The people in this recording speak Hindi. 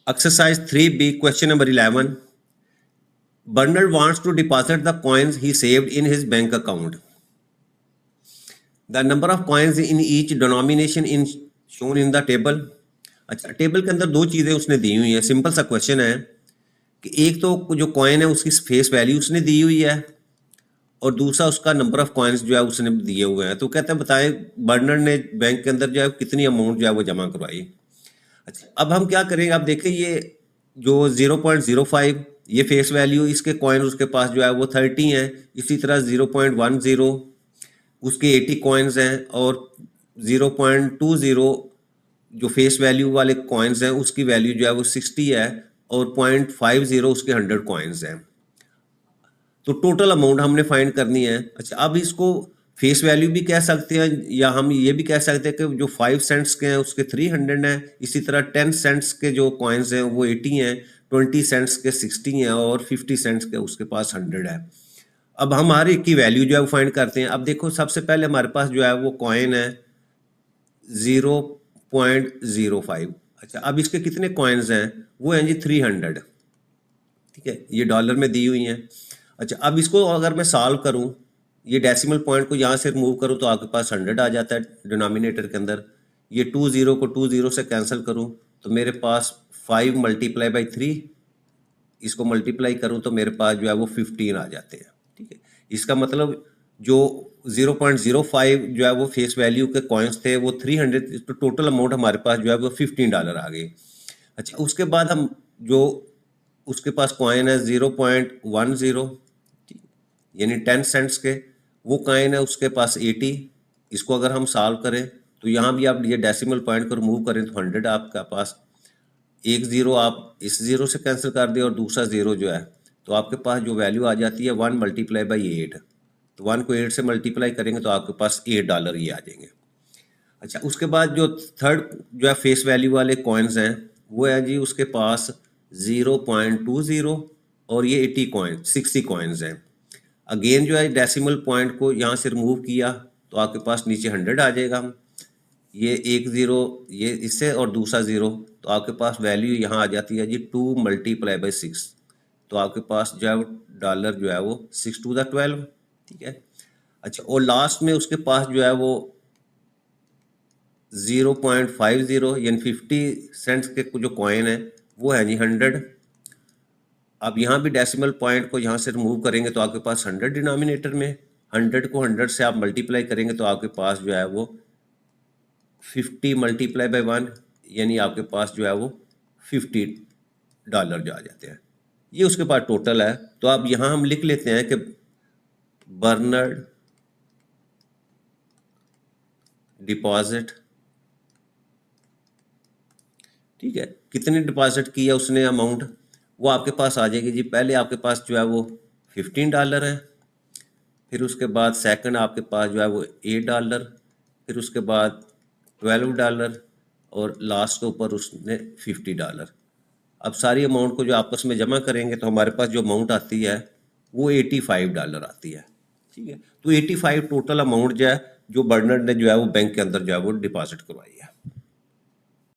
Exercise 3B, question number 11. Bernard wants to deposit the coins he saved in his bank account. The number of coins in each denomination in shown in the table. अच्छा, टेबल के अंदर दो चीज़ें उसने दी हुई है। सिंपल सा क्वेश्चन है कि एक तो जो कॉइन है उसकी फेस वैल्यू उसने दी हुई है और दूसरा उसका नंबर ऑफ कॉइन्स जो है उसने दिए हुए हैं। तो कहते हैं बताएं बर्नर्ड ने बैंक के अंदर जो है कितनी अमाउंट जो है वो जमा करवाई। अच्छा, अब हम क्या करेंगे, आप देखें ये जो 0.05 ये फेस वैल्यू, इसके कॉइन उसके पास जो है वो 30 है। इसी तरह 0.10 उसके 80 कॉइन्स हैं और 0.20 जो फेस वैल्यू वाले कॉइन्स हैं उसकी वैल्यू जो है वो 60 है और 0.50 उसके 100 कॉइन्स हैं। तो टोटल अमाउंट हमने फाइंड करनी है। अच्छा, अब इसको फेस वैल्यू भी कह सकते हैं या हम ये भी कह सकते हैं कि जो 5 सेंट्स के हैं उसके 300 हैं। इसी तरह 10 सेंट्स के जो कॉइन्स हैं वो 80 हैं, 20 सेंट्स के 60 हैं और 50 सेंट्स के उसके पास 100 है। अब हम हर एक की वैल्यू जो है वो फाइंड करते हैं। अब देखो सबसे पहले हमारे पास जो है वो कॉइन है 0.05। अच्छा, अब इसके कितने कॉइन्स हैं, वो हैं जी 300। ठीक है, ये डॉलर में दी हुई हैं। अच्छा, अब इसको अगर मैं सॉल्व करूं, ये डेसिमल पॉइंट को यहाँ से रिमूव करूं तो आपके पास 100 आ जाता है डिनोमिनेटर के अंदर। ये 20 को 20 से कैंसिल करूं तो मेरे पास 5 मल्टीप्लाई बाई 3, इसको मल्टीप्लाई करूं तो मेरे पास जो है वो 15 आ जाते हैं। ठीक है, इसका मतलब जो 0.05 जो है वो फेस वैल्यू के कॉइन्स थे वो 300, तो टोटल अमाउंट हमारे पास जो है वो $15 आ गई। अच्छा, उसके बाद हम जो उसके पास कॉइन है 0.10 यानी 10 सेंट्स के, वो कॉइन है उसके पास 80। इसको अगर हम सॉल्व करें तो यहाँ भी आप ये डेसिमल पॉइंट को रिमूव करें तो 100 आपका पास, एक ज़ीरो आप इस ज़ीरो से कैंसिल कर दें और दूसरा ज़ीरो जो है तो आपके पास जो वैल्यू आ जाती है 1 मल्टीप्लाई बाई 8। तो 1 को 8 से मल्टीप्लाई करेंगे तो आपके पास $8 ये आ जाएंगे। अच्छा, उसके बाद जो थर्ड जो है फेस वैल्यू वाले कॉइन्स हैं वो है जी उसके पास 0.20 और ये 60 कॉइन्स हैं। अगेन जो है डेसिमल पॉइंट को यहाँ से रिमूव किया तो आपके पास नीचे 100 आ जाएगा। ये एक ज़ीरो ये इससे और दूसरा ज़ीरो, तो आपके पास वैल्यू यहाँ आ जाती है जी 2 मल्टीप्लाई बाई 6। तो आपके पास जो है डॉलर जो है वो 6 टू द 12। ठीक है। अच्छा, और लास्ट में उसके पास जो है वो 0.50 यानी 50 सेंट्स के जो कॉइन है वो है जी 100। अब यहाँ भी डेसिमल पॉइंट को यहाँ से रिमूव करेंगे तो आपके पास 100 डिनोमिनेटर में, 100 को 100 से आप मल्टीप्लाई करेंगे तो आपके पास जो है वो 50 मल्टीप्लाई बाई 1 यानी आपके पास जो है वो $50 जो आ जाते हैं। ये उसके पास टोटल है। तो अब यहाँ हम लिख लेते हैं कि बर्नर्ड डिपॉजिट, ठीक है, कितने डिपॉजिट किया उसने अमाउंट, वो आपके पास आ जाएगी जी। पहले आपके पास जो है वो $15 है, फिर उसके बाद सेकंड आपके पास जो है वो $8, फिर उसके बाद $12 और लास्ट के ऊपर उसने $50। अब सारी अमाउंट को जो आपस में जमा करेंगे तो हमारे पास जो अमाउंट आती है वो $85 आती है। ठीक है, तो 85 टोटल अमाउंट जो है जो बर्नर्ड ने जो है वो बैंक के अंदर जो है वो डिपॉजिट करवाई है।